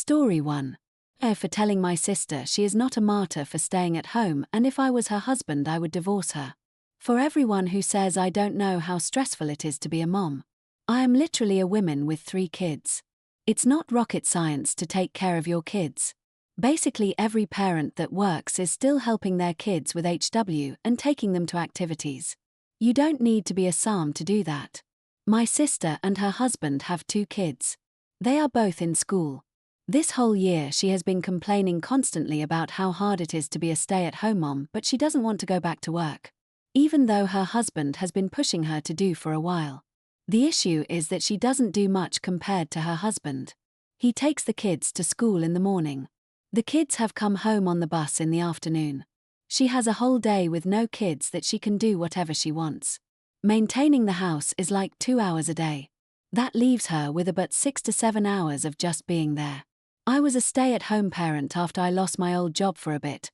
Story 1. For telling my sister she is not a martyr for staying at home, and if I was her husband I would divorce her. For everyone who says I don't know how stressful it is to be a mom. I am literally a woman with 3 kids. It's not rocket science to take care of your kids. Basically every parent that works is still helping their kids with HW and taking them to activities. You don't need to be a psalm to do that. My sister and her husband have 2 kids. They are both in school. This whole year she has been complaining constantly about how hard it is to be a stay-at-home mom, but she doesn't want to go back to work, even though her husband has been pushing her to do for a while. The issue is that she doesn't do much compared to her husband. He takes the kids to school in the morning. The kids have come home on the bus in the afternoon. She has a whole day with no kids that she can do whatever she wants. Maintaining the house is like 2 hours a day. That leaves her with about 6 to 7 hours of just being there. I was a stay-at-home parent after I lost my old job for a bit.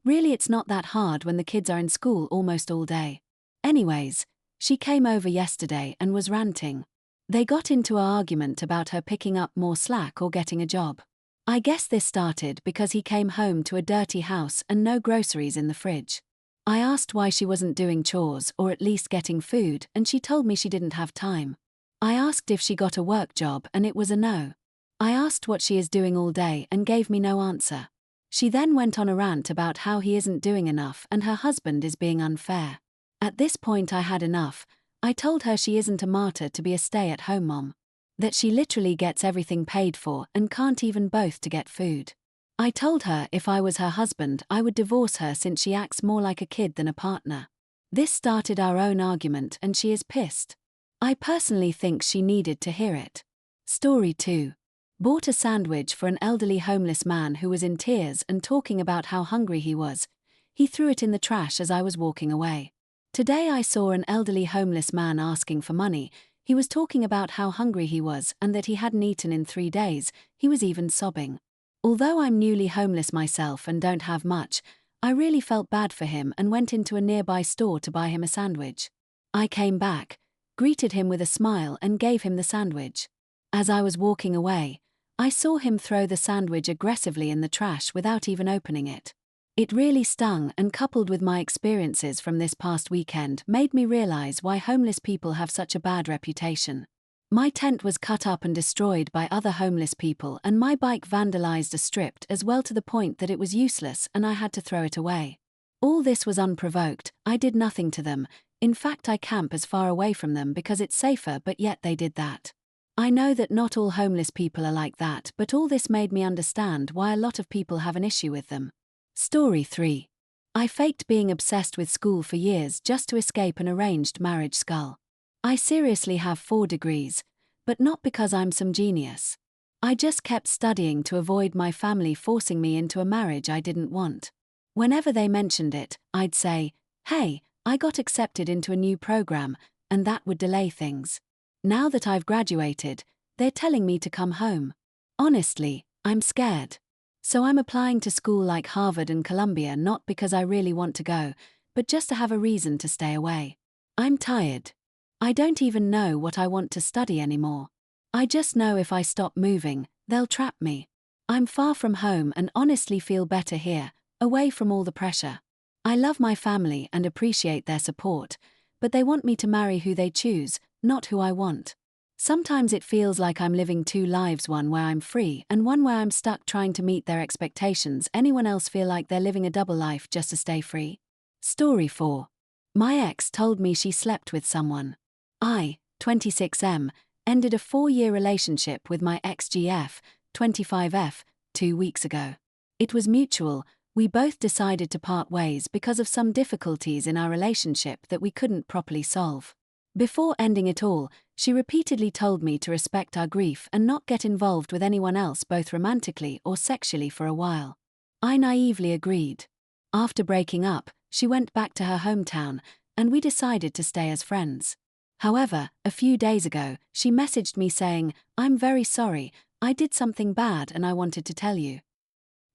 Really, it's not that hard when the kids are in school almost all day. Anyways, she came over yesterday and was ranting. They got into an argument about her picking up more slack or getting a job. I guess this started because he came home to a dirty house and no groceries in the fridge. I asked why she wasn't doing chores or at least getting food, and she told me she didn't have time. I asked if she got a work job and it was a no. I asked what she is doing all day and gave me no answer. She then went on a rant about how he isn't doing enough and her husband is being unfair. At this point I had enough. I told her she isn't a martyr to be a stay-at-home mom. That she literally gets everything paid for and can't even both to get food. I told her if I was her husband I would divorce her since she acts more like a kid than a partner. This started our own argument and she is pissed. I personally think she needed to hear it. Story 2. Bought a sandwich for an elderly homeless man who was in tears and talking about how hungry he was. He threw it in the trash as I was walking away. Today I saw an elderly homeless man asking for money. He was talking about how hungry he was and that he hadn't eaten in 3 days. He was even sobbing. Although I'm newly homeless myself and don't have much, I really felt bad for him and went into a nearby store to buy him a sandwich. I came back, greeted him with a smile and gave him the sandwich. As I was walking away, I saw him throw the sandwich aggressively in the trash without even opening it. It really stung, and coupled with my experiences from this past weekend made me realize why homeless people have such a bad reputation. My tent was cut up and destroyed by other homeless people and my bike vandalized and stripped as well to the point that it was useless and I had to throw it away. All this was unprovoked. I did nothing to them. In fact, I camp as far away from them because it's safer, but yet they did that. I know that not all homeless people are like that, but all this made me understand why a lot of people have an issue with them. Story 3. I faked being obsessed with school for years just to escape an arranged marriage skull. I seriously have 4 degrees, but not because I'm some genius. I just kept studying to avoid my family forcing me into a marriage I didn't want. Whenever they mentioned it, I'd say, "Hey, I got accepted into a new program," and that would delay things. Now that I've graduated, they're telling me to come home. Honestly, I'm scared. So I'm applying to school like Harvard and Columbia not because I really want to go, but just to have a reason to stay away. I'm tired. I don't even know what I want to study anymore. I just know if I stop moving, they'll trap me. I'm far from home and honestly feel better here, away from all the pressure. I love my family and appreciate their support, but they want me to marry who they choose, not who I want. Sometimes it feels like I'm living 2 lives, one where I'm free and one where I'm stuck trying to meet their expectations. Anyone else feel like they're living a double life just to stay free? Story 4. My ex told me she slept with someone. I, 26M, ended a 4-year relationship with my ex-GF, 25F, 2 weeks ago. It was mutual. We both decided to part ways because of some difficulties in our relationship that we couldn't properly solve. Before ending it all, she repeatedly told me to respect our grief and not get involved with anyone else both romantically or sexually for a while. I naively agreed. After breaking up, she went back to her hometown, and we decided to stay as friends. However, a few days ago, she messaged me saying, "I'm very sorry, I did something bad and I wanted to tell you."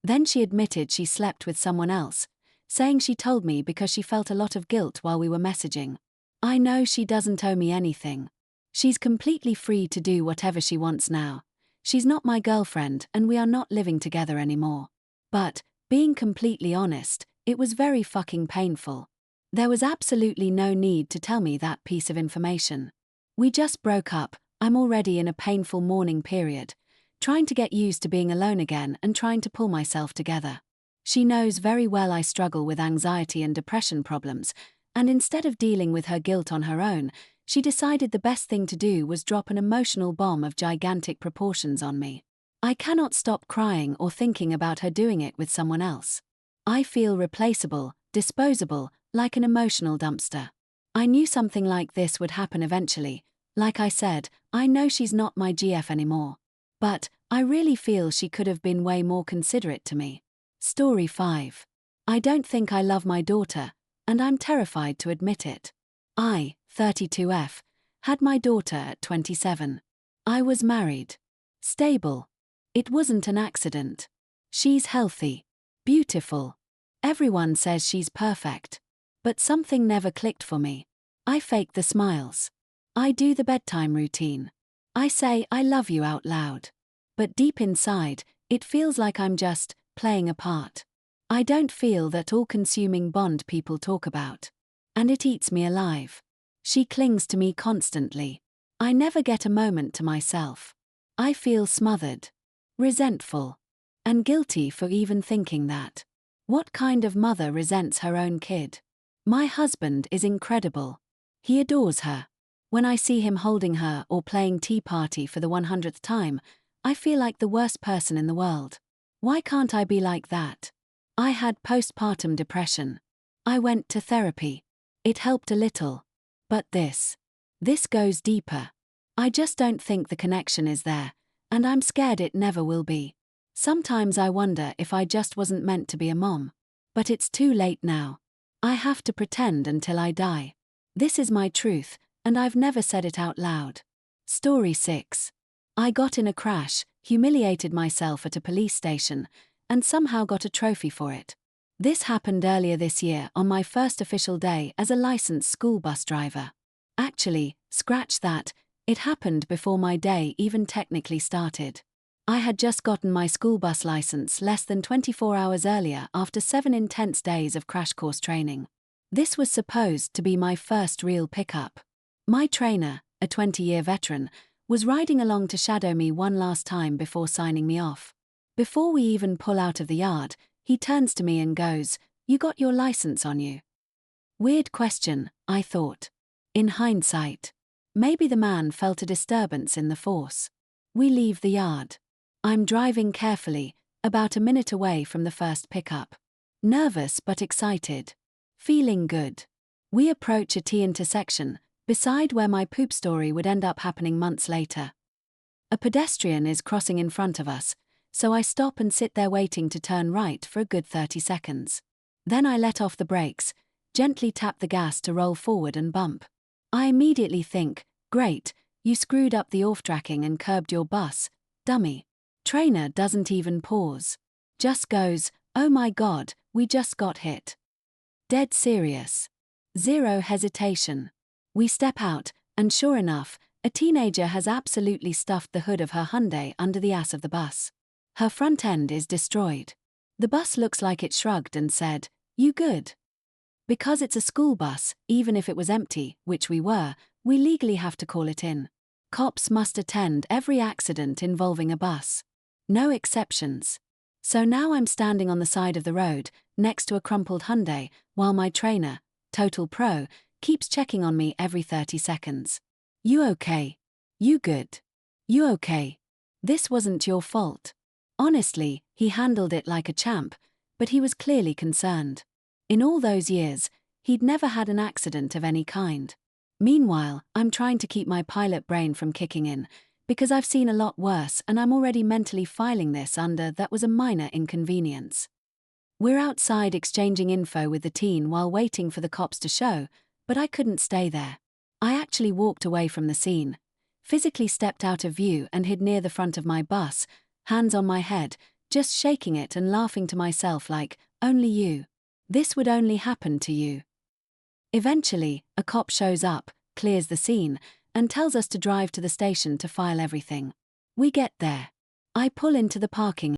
Then she admitted she slept with someone else, saying she told me because she felt a lot of guilt while we were messaging. I know she doesn't owe me anything. She's completely free to do whatever she wants now. She's not my girlfriend and we are not living together anymore. But, being completely honest, it was very fucking painful. There was absolutely no need to tell me that piece of information. We just broke up. I'm already in a painful mourning period, trying to get used to being alone again and trying to pull myself together. She knows very well I struggle with anxiety and depression problems, and instead of dealing with her guilt on her own, she decided the best thing to do was drop an emotional bomb of gigantic proportions on me. I cannot stop crying or thinking about her doing it with someone else. I feel replaceable, disposable, like an emotional dumpster. I knew something like this would happen eventually. Like I said, I know she's not my GF anymore. But, I really feel she could have been way more considerate to me. Story 5. I don't think I love my daughter, and I'm terrified to admit it. I, 32F, had my daughter at 27. I was married. Stable. It wasn't an accident. She's healthy. Beautiful. Everyone says she's perfect. But something never clicked for me. I fake the smiles. I do the bedtime routine. I say I love you out loud. But deep inside, it feels like I'm just playing a part. I don't feel that all-consuming bond people talk about. And it eats me alive. She clings to me constantly. I never get a moment to myself. I feel smothered, resentful, and guilty for even thinking that. What kind of mother resents her own kid? My husband is incredible. He adores her. When I see him holding her or playing tea party for the 100th time, I feel like the worst person in the world. Why can't I be like that? I had postpartum depression. I went to therapy. It helped a little. But this goes deeper. I just don't think the connection is there, and I'm scared it never will be. Sometimes I wonder if I just wasn't meant to be a mom. But it's too late now. I have to pretend until I die. This is my truth, and I've never said it out loud. Story 6. I got in a crash, humiliated myself at a police station, and somehow got a trophy for it. This happened earlier this year on my first official day as a licensed school bus driver. Actually, scratch that, it happened before my day even technically started. I had just gotten my school bus license less than 24 hours earlier after 7 intense days of crash course training. This was supposed to be my first real pickup. My trainer, a 20-year veteran, was riding along to shadow me one last time before signing me off. Before we even pull out of the yard, he turns to me and goes, "You got your license on you?" Weird question, I thought. In hindsight, maybe the man felt a disturbance in the force. We leave the yard. I'm driving carefully, about a minute away from the first pickup. Nervous but excited. Feeling good. We approach a T intersection, beside where my poop story would end up happening months later. A pedestrian is crossing in front of us, so I stop and sit there waiting to turn right for a good 30 seconds. Then I let off the brakes, gently tap the gas to roll forward and bump. I immediately think, great, you screwed up the off-tracking and curbed your bus, dummy. Trainer doesn't even pause. Just goes, "Oh my God, we just got hit." Dead serious. Zero hesitation. We step out, and sure enough, a teenager has absolutely stuffed the hood of her Hyundai under the ass of the bus. Her front end is destroyed. The bus looks like it shrugged and said, "You good?" Because it's a school bus, even if it was empty, which we were, we legally have to call it in. Cops must attend every accident involving a bus. No exceptions. So now I'm standing on the side of the road, next to a crumpled Hyundai, while my trainer, total pro, keeps checking on me every 30 seconds. "You okay? You good? You okay? This wasn't your fault." Honestly, he handled it like a champ, but he was clearly concerned. In all those years, he'd never had an accident of any kind. Meanwhile, I'm trying to keep my pilot brain from kicking in, because I've seen a lot worse and I'm already mentally filing this under "that was a minor inconvenience." We're outside exchanging info with the teen while waiting for the cops to show, but I couldn't stay there. I actually walked away from the scene, physically stepped out of view and hid near the front of my bus, hands on my head, just shaking it and laughing to myself like, "Only you. This would only happen to you." Eventually, a cop shows up, clears the scene, and tells us to drive to the station to file everything. We get there. I pull into the parking